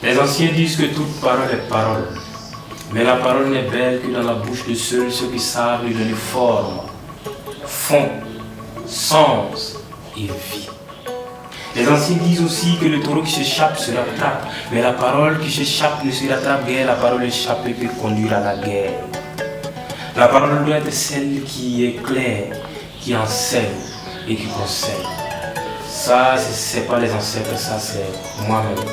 Les anciens disent que toute parole est parole, mais la parole n'est belle que dans la bouche de ceux qui savent lui donner forme, fond, sens et vie. Les anciens disent aussi que le taureau qui s'échappe se rattrape, mais la parole qui s'échappe ne se rattrape guère, la parole échappée peut conduire à la guerre. La parole doit être celle qui éclaire, qui enseigne et qui conseille. Ça, c'est pas les ancêtres, ça c'est moi-même.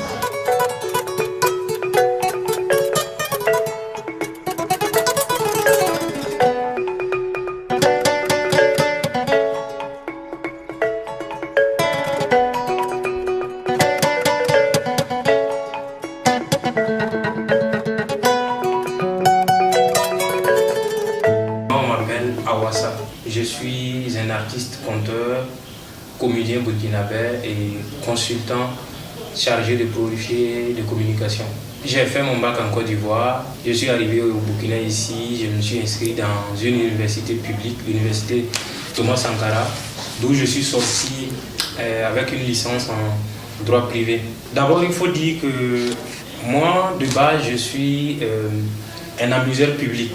Je suis un artiste, conteur, comédien burkinabé et consultant chargé de projets de communication. J'ai fait mon bac en Côte d'Ivoire. Je suis arrivé au Burkina ici. Je me suis inscrit dans une université publique, l'université Thomas Sankara, d'où je suis sorti avec une licence en droit privé. D'abord, il faut dire que moi, de base, je suis un amuseur public.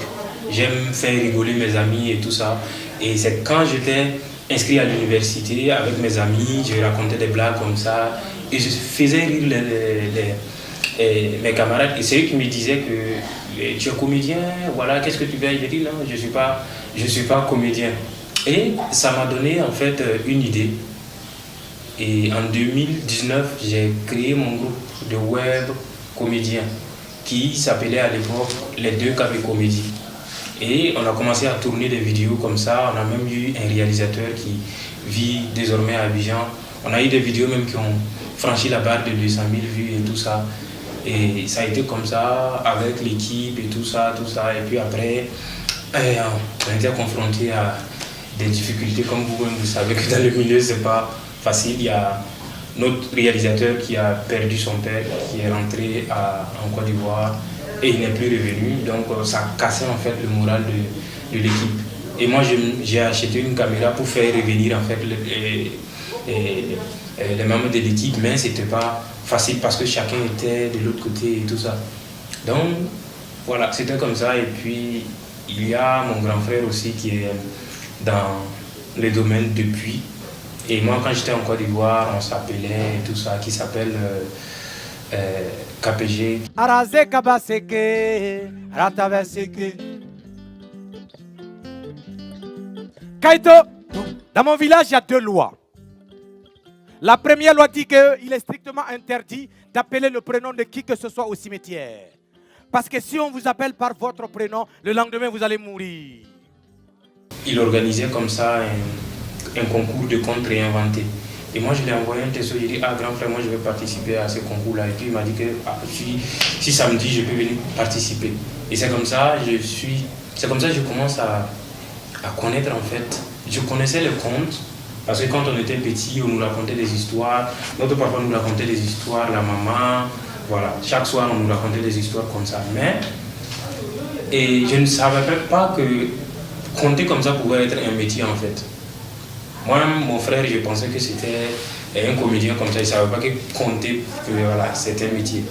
J'aime faire rigoler mes amis et tout ça. Et c'est quand j'étais inscrit à l'université avec mes amis, je racontais des blagues comme ça. Et je faisais rire mes camarades. Et c'est eux qui me disaient que tu es comédien, voilà, qu'est-ce que tu fais? J'ai dit non, je suis pas comédien. Et ça m'a donné en fait une idée. Et en 2019, j'ai créé mon groupe de web comédiens qui s'appelait à l'époque Les Deux Cabés Comédie. Et on a commencé à tourner des vidéos comme ça. On a même eu un réalisateur qui vit désormais à Abidjan. On a eu des vidéos même qui ont franchi la barre de 200 000 vues et tout ça. Et ça a été comme ça avec l'équipe et tout ça. Et puis après, on a été confronté à des difficultés. Comme vous-même, vous savez que dans le milieu, c'est pas facile. Il y a notre réalisateur qui a perdu son père, qui est rentré en Côte d'Ivoire. Et il n'est plus revenu, donc ça cassait en fait le moral de l'équipe. Et moi j'ai acheté une caméra pour faire revenir en fait les membres de l'équipe, mais c'était pas facile parce que chacun était de l'autre côté et tout ça. Donc voilà, c'était comme ça. Et puis il y a mon grand frère aussi qui est dans le domaine depuis. Et moi quand j'étais en Côte d'Ivoire, on s'appelait et tout ça, qui s'appelle KPG. Kaito, dans mon village, il y a deux lois. La première loi dit qu'il est strictement interdit d'appeler le prénom de qui que ce soit au cimetière. Parce que si on vous appelle par votre prénom, le lendemain, vous allez mourir. Il organisait comme ça un concours de contes réinventés. Et moi, je lui ai envoyé un texto, j'ai dit, grand frère, moi je vais participer à ce concours-là. Et puis il m'a dit que si samedi, je peux venir participer. Et c'est comme ça que je commence à connaître en fait. Je connaissais les contes, parce que quand on était petit, on nous racontait des histoires. Notre papa nous racontait des histoires, la maman, voilà. Chaque soir, on nous racontait des histoires comme ça. Et je ne savais pas que conter comme ça pouvait être un métier en fait. Moi, mon frère, je pensais que c'était un comédien comme ça. Je ne savais pas que compter, voilà, c'était un métier.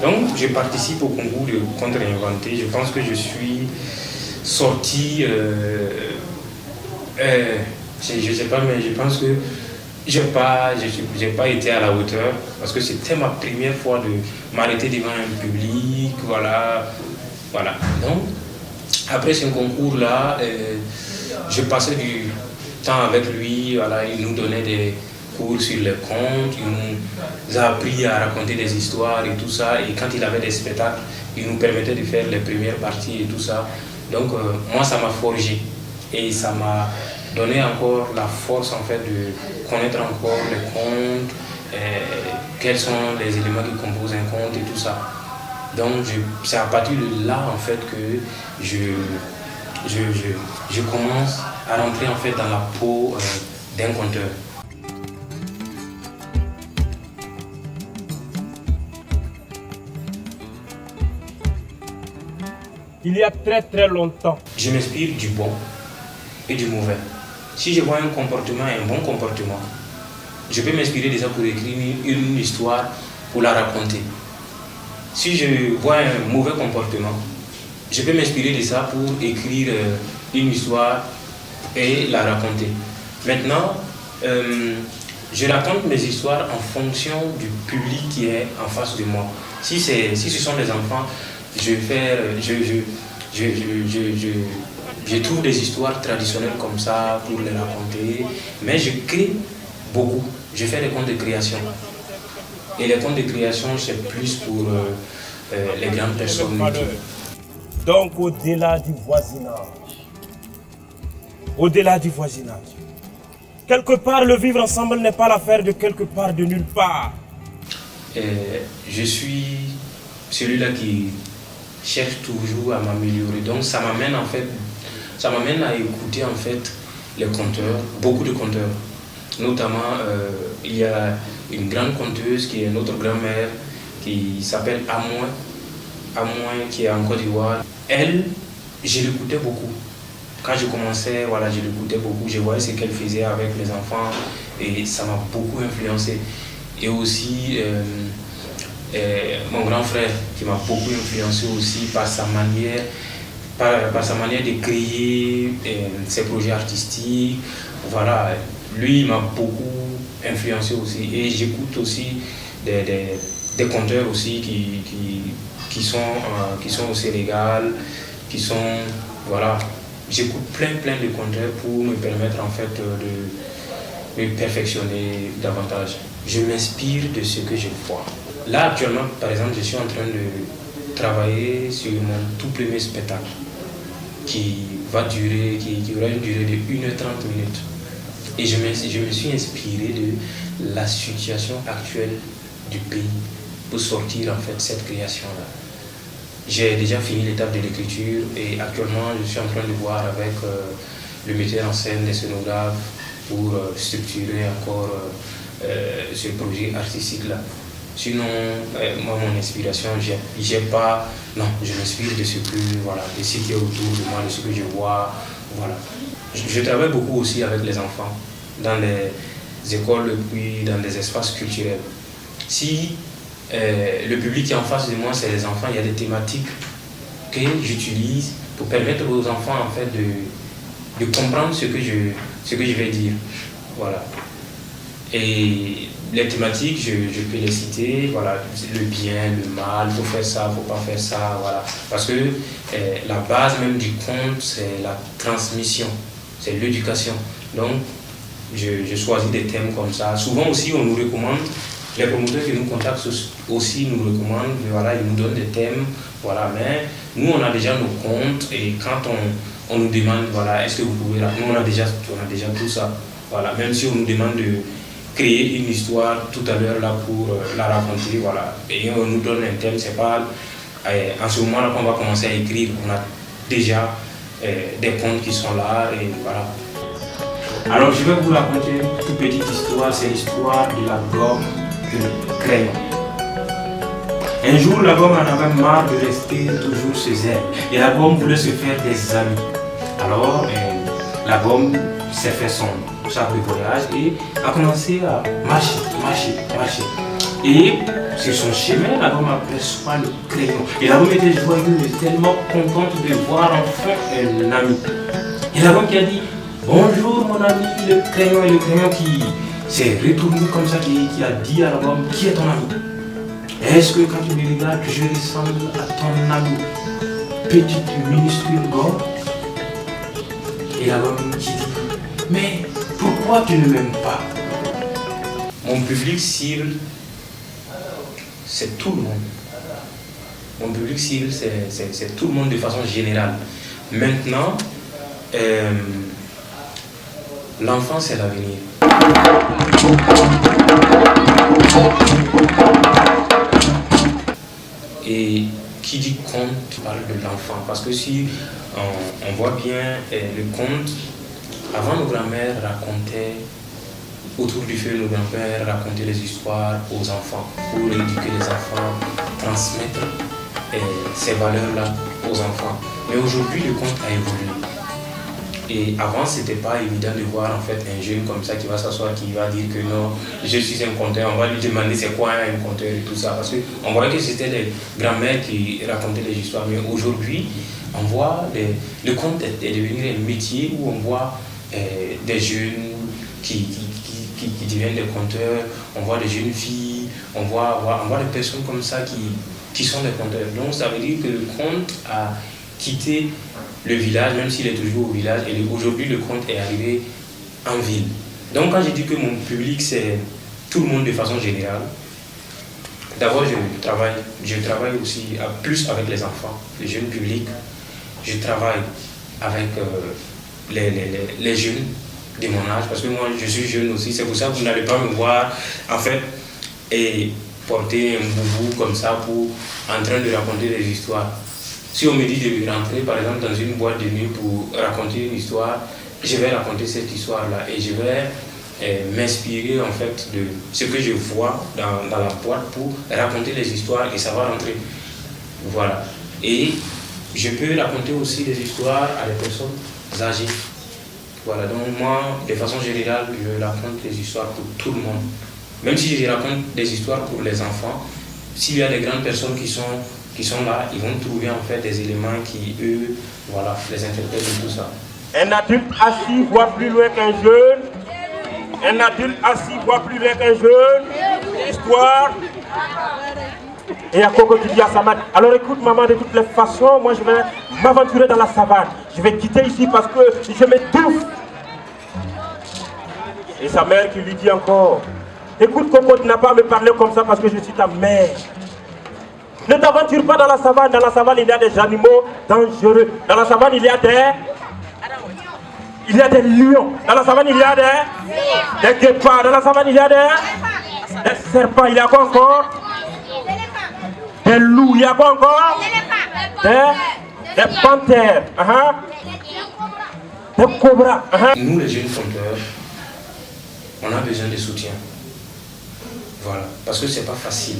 Donc, je participe au concours de contes réinventés. Je pense que je suis sorti... je ne sais pas, mais je pense que je n'ai pas été à la hauteur. Parce que c'était ma première fois de m'arrêter devant un public. Voilà. Donc, après ce concours-là, je passais du temps avec lui, voilà, il nous donnait des cours sur les contes, il nous a appris à raconter des histoires et tout ça, et quand il avait des spectacles, il nous permettait de faire les premières parties et tout ça. Donc moi ça m'a forgé et ça m'a donné encore la force en fait de connaître encore les contes, quels sont les éléments qui composent un conte et tout ça. Donc c'est à partir de là en fait que je commence à rentrer en fait dans la peau d'un conteur. Il y a très très longtemps. Je m'inspire du bon et du mauvais. Si je vois un comportement, un bon comportement, je peux m'inspirer de ça pour écrire une histoire, pour la raconter. Si je vois un mauvais comportement, je peux m'inspirer de ça pour écrire une histoire et la raconter. Maintenant, je raconte mes histoires en fonction du public qui est en face de moi. Si ce sont des enfants, je trouve des histoires traditionnelles comme ça pour les raconter, mais je crée beaucoup. Je fais des contes de création. Et les contes de création, c'est plus pour les grandes personnes. Donc, au-delà du voisinage, quelque part, le vivre ensemble n'est pas l'affaire de quelque part, de nulle part. Je suis celui-là qui cherche toujours à m'améliorer. Donc, ça m'amène à écouter en fait les conteurs, beaucoup de conteurs. Notamment, il y a une grande conteuse qui est notre grand-mère, qui s'appelle Amoin, qui est en Côte d'Ivoire. Elle, je l'écoutais beaucoup. Quand je commençais, voilà, je l'écoutais beaucoup. Je voyais ce qu'elle faisait avec les enfants et ça m'a beaucoup influencé. Et aussi, mon grand frère qui m'a beaucoup influencé aussi par sa manière de créer ses projets artistiques. Voilà, lui il m'a beaucoup influencé aussi. Et j'écoute aussi des conteurs aussi qui sont au Sénégal, qui sont, voilà, j'écoute plein de conteurs pour me permettre en fait de me perfectionner davantage. Je m'inspire de ce que je vois. Là actuellement, par exemple, je suis en train de travailler sur mon tout premier spectacle qui aura une durée de 1h30 minutes. Et je me suis inspiré de la situation actuelle du pays pour sortir en fait cette création-là. J'ai déjà fini l'étape de l'écriture et actuellement je suis en train de voir avec le metteur en scène, des scénographes pour structurer encore ce projet artistique-là. Sinon, moi, mon inspiration, je m'inspire de ce qui est autour de moi, de ce que je vois. Voilà. Je travaille beaucoup aussi avec les enfants, dans les écoles puis dans des espaces culturels. Si le public qui est en face de moi, c'est les enfants, il y a des thématiques que j'utilise pour permettre aux enfants en fait de comprendre ce que je vais dire. Voilà. Et les thématiques, je peux les citer, voilà, le bien, le mal, il faut faire ça, il ne faut pas faire ça, voilà. Parce que la base même du conte, c'est la transmission, c'est l'éducation. Donc, je choisis des thèmes comme ça. Souvent aussi, on nous recommande, les promoteurs qui nous contactent aussi nous recommandent, voilà, ils nous donnent des thèmes, voilà. Mais nous, on a déjà nos comptes et quand on nous demande, voilà, est-ce que vous pouvez, nous, on a déjà tout ça, voilà. Même si on nous demande de créer une histoire tout à l'heure là pour la raconter, voilà. Et on nous donne un thème, c'est pas en ce moment-là qu'on va commencer à écrire, on a déjà des contes qui sont là et voilà. Alors je vais vous raconter une toute petite histoire, c'est l'histoire de la gomme et le crayon. Un jour, la gomme en avait marre de rester toujours chez elle et la gomme voulait se faire des amis. Alors la gomme s'est fait son voyage et a commencé à marcher. Et sur son chemin, la gomme aperçoit le crayon. Et la gomme était joyeuse, tellement contente de voir enfin un ami. Et la gomme qui a dit « Bonjour mon ami, le crayon » et le crayon qui s'est retourné comme ça, qui a dit à la gomme « Qui est ton ami ?» Est-ce que quand tu me regardes, je ressemble à ton ami, petite minuscule gomme? Et la gomme qui dit « Mais pourquoi tu ne m'aimes pas ?» Mon public cible, c'est tout le monde. Mon public cible, c'est tout le monde de façon générale. Maintenant, l'enfant, c'est l'avenir. Et qui dit conte parle de l'enfant. Parce que si on voit bien le conte, avant nos grands-mères racontaient, autour du feu, nos grands-pères racontaient les histoires aux enfants, pour éduquer les enfants, transmettre ces valeurs-là aux enfants. Mais aujourd'hui, le conte a évolué. Et avant, c'était pas évident de voir en fait un jeune comme ça qui va s'asseoir, qui va dire que non, je suis un conteur. On va lui demander c'est quoi un conteur et tout ça. Parce qu'on voyait que c'était les grands-mères qui racontaient les histoires. Mais aujourd'hui, on voit le conte est devenu un métier où on voit des jeunes qui deviennent des conteurs, on voit des jeunes filles, on voit des personnes comme ça qui sont des conteurs. Donc ça veut dire que le conte a quitté le village, même s'il est toujours au village, et aujourd'hui le conte est arrivé en ville. Donc quand je dis que mon public c'est tout le monde de façon générale, d'abord je travaille aussi plus avec les enfants, les jeunes publics, je travaille avec les jeunes de mon âge, parce que moi je suis jeune aussi, c'est pour ça que vous n'allez pas me voir en fait et porter un boubou comme ça pour en train de raconter des histoires. Si on me dit de rentrer par exemple dans une boîte de nuit pour raconter une histoire, je vais raconter cette histoire-là et je vais m'inspirer en fait de ce que je vois dans la boîte pour raconter les histoires et ça va rentrer. Voilà. Et je peux raconter aussi des histoires à des personnes âgées. Voilà, donc moi, de façon générale, je raconte des histoires pour tout le monde. Même si je raconte des histoires pour les enfants, s'il y a des grandes personnes qui sont là, ils vont trouver en fait des éléments qui, eux, voilà, les interpellent et tout ça. Un adulte assis voit plus loin qu'un jeune. Un adulte assis voit plus loin qu'un jeune. Histoire. Et à Coco qui dit à sa mère, alors écoute maman, de toutes les façons, moi je vais m'aventurer dans la savane. Je vais quitter ici parce que je m'étouffe. Et sa mère qui lui dit encore, écoute Coco, tu n'as pas à me parler comme ça parce que je suis ta mère. Ne t'aventure pas dans la savane. Dans la savane, il y a des animaux dangereux. Dans la savane, il y a des lions. Dans la savane, il y a des guépards. Dans la savane, il y a des serpents. Il y a quoi encore? Des loups. Il y a quoi encore? Des panthères. Des cobras. Nous, les jeunes conteurs, on a besoin de soutien. Voilà. Parce que c'est pas facile.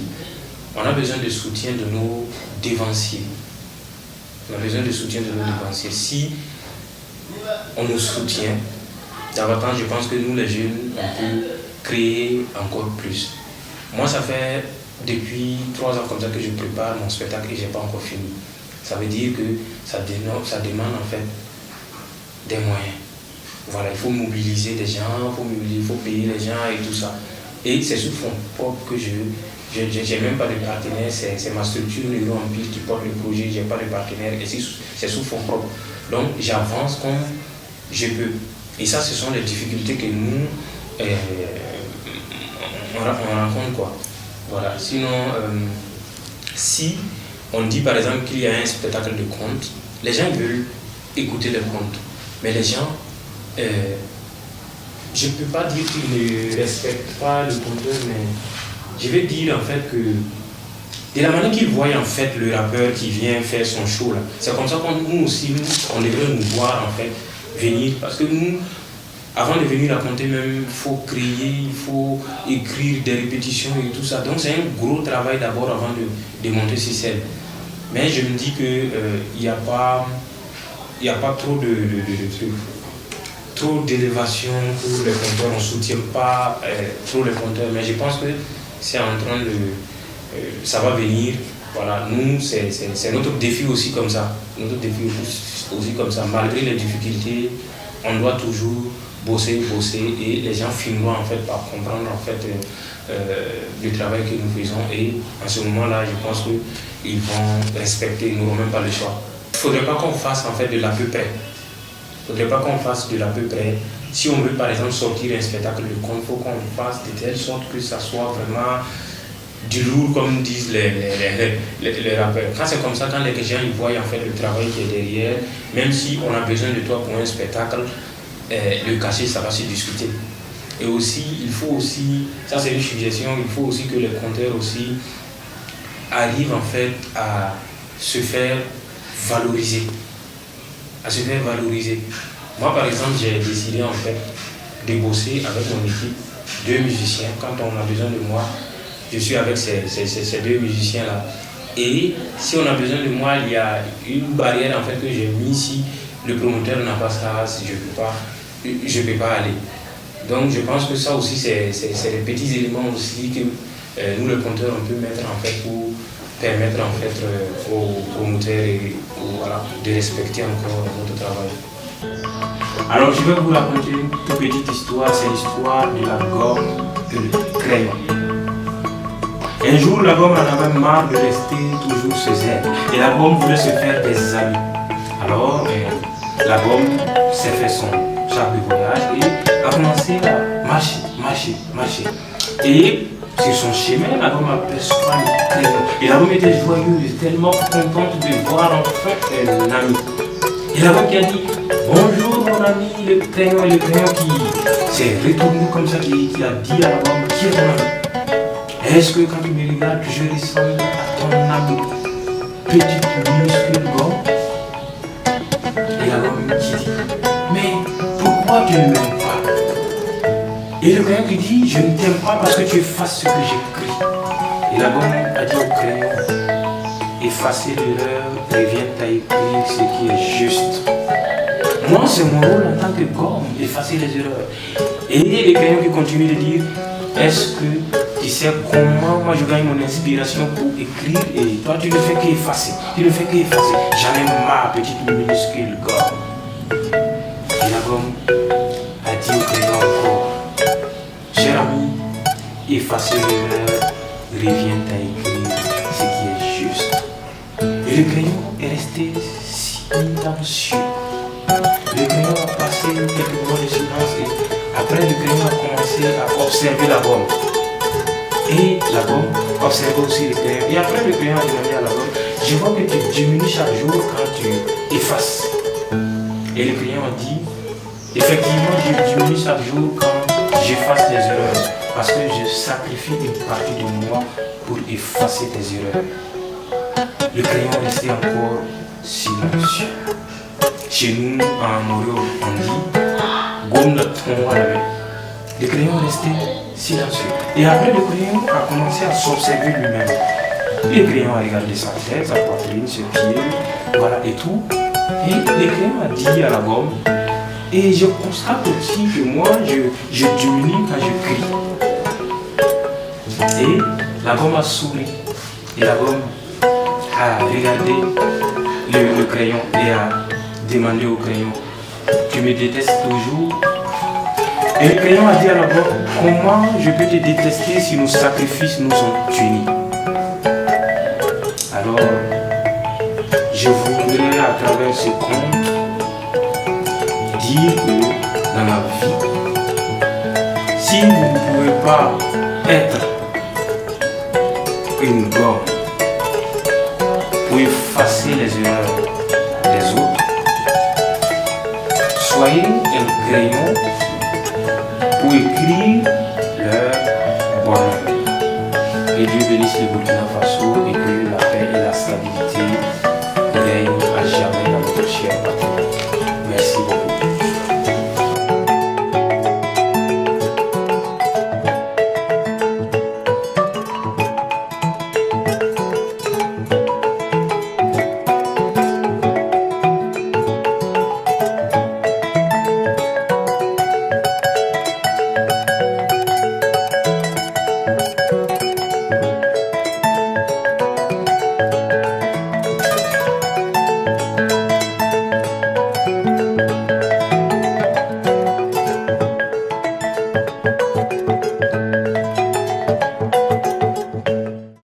On a besoin de soutien de nos dévanciers. On a besoin de soutien de nos dévanciers. Si on nous soutient, davantage, je pense que nous, les jeunes, on peut créer encore plus. Moi, ça fait depuis 3 ans comme ça que je prépare mon spectacle et je n'ai pas encore fini. Ça veut dire que ça demande en fait des moyens. Voilà, il faut mobiliser des gens, il faut payer les gens et tout ça. Et c'est sous fonds propres que j'ai même pas de partenaire, c'est ma structure Neuro Empire qui porte le projet, j'ai pas de partenaire et c'est sous fonds propres. Donc j'avance comme je peux. Et ça, ce sont les difficultés que nous on rencontre quoi. Voilà. Sinon, si on dit par exemple qu'il y a un spectacle de contes, les gens veulent écouter les contes, mais les gens, je ne peux pas dire qu'ils ne respectent pas le conteur, mais je vais dire en fait que de la manière qu'ils voient en fait le rappeur qui vient faire son show là, c'est comme ça qu'on nous aussi, on devrait nous voir en fait venir, parce que nous, avant de venir raconter même, il faut créer, il faut écrire des répétitions et tout ça. Donc c'est un gros travail d'abord avant de monter sur scène. Mais je me dis qu'il n'y a pas trop trop d'élévation pour les compteurs, on ne soutient pas trop les compteurs, mais je pense que c'est en train de... ça va venir, voilà, nous, c'est notre défi aussi comme ça, notre défi aussi comme ça, malgré les difficultés, on doit toujours bosser, et les gens finiront en fait par comprendre en fait le travail que nous faisons, et en ce moment-là, je pense qu'ils vont respecter, ils n'auront même pas le choix. Il ne faudrait pas qu'on fasse en fait de l'à peu près. Il ne faudrait pas qu'on fasse de l'à peu près. Si on veut par exemple sortir un spectacle de conte, il faut qu'on fasse de telle sorte que ça soit vraiment du lourd comme disent les rappeurs. Quand c'est comme ça, quand les gens ils voient en fait le travail qui est derrière, même si on a besoin de toi pour un spectacle, le cachet ça va se discuter. Et aussi, il faut aussi, ça c'est une suggestion, il faut aussi que les conteurs aussi arrivent en fait à se faire valoriser. Moi par exemple, j'ai décidé en fait de bosser avec mon équipe, 2 musiciens. Quand on a besoin de moi, je suis avec ces 2 musiciens là. Et si on a besoin de moi, il y a une barrière en fait que j'ai mis ici. le promoteur n'a pas ça, si je peux pas aller. Donc je pense que ça aussi c'est des petits éléments aussi que nous le compteur on peut mettre en fait pour permettre en fait aux promoteurs et voilà, de respecter encore notre travail. Alors je vais vous raconter une toute petite histoire, c'est l'histoire de la gomme et le crayon. Un jour la gomme en avait marre de rester toujours chez elle et la gomme voulait se faire des amis. Alors la gomme s'est fait son sac de voyage et a commencé à marcher. Et sur son chemin, la gomme aperçoit le crayon. Et la gomme était joyeuse, tellement contente de voir enfin un ami. Et la gomme qui a dit bonjour mon ami, le crayon, et le crayon qui s'est retourné comme ça, qui a dit à la gomme qui est ton ami. Est-ce que quand tu me regardes, je ressemble à ton ami, petite minuscule gomme? Et la gomme qui dit mais pourquoi tu ne m'aimes pas? Et le crayon qui dit je ne t'aime pas parce que tu effaces ce que j'écris. Et la gomme a dit au crayon effacer l'erreur, revient à écrire ce qui est juste. Moi c'est mon rôle en tant que gomme, effacer les erreurs. Et le crayon qui continue de dire est-ce que tu sais comment moi je gagne mon inspiration pour écrire et toi tu ne fais qu'effacer, J'en ai marre petite minuscule gomme. Et la gomme a dit au crayon encore cher ami, effacer l'erreur, revient à écrire ce qui est juste. Et le crayon est resté silencieux. Le crayon a passé quelques mois de silence et après le crayon a commencé à observer la gomme. Et la gomme observait aussi le crayon. Et après le crayon a demandé à la gomme je vois que tu diminues chaque jour quand tu effaces. Et le crayon a dit effectivement je diminue chaque jour quand j'efface les erreurs. Parce que je sacrifie une partie de moi pour effacer tes erreurs. Le crayon restait encore silencieux. Chez nous, en Morio, on dit gomme le tronc à la main. Le crayon restait silencieux. Et après, le crayon a commencé à s'observer lui-même. Le crayon a regardé sa tête, sa poitrine, ses pieds, voilà et tout. Et le crayon a dit à la gomme et je constate aussi que moi, je diminue quand je crie. Et la gomme a souri. Et la gomme a regardé le crayon et a demandé au crayon tu me détestes toujours? Et le crayon a dit à la gomme comment je peux te détester si nos sacrifices nous sont unis? Alors, je voudrais à travers ce conte dire que dans la vie, si vous ne pouvez pas être une gomme pour effacer les erreurs des autres, soyez un crayon pour écrire leur bonheur. Et Dieu bénisse le Burkina Faso et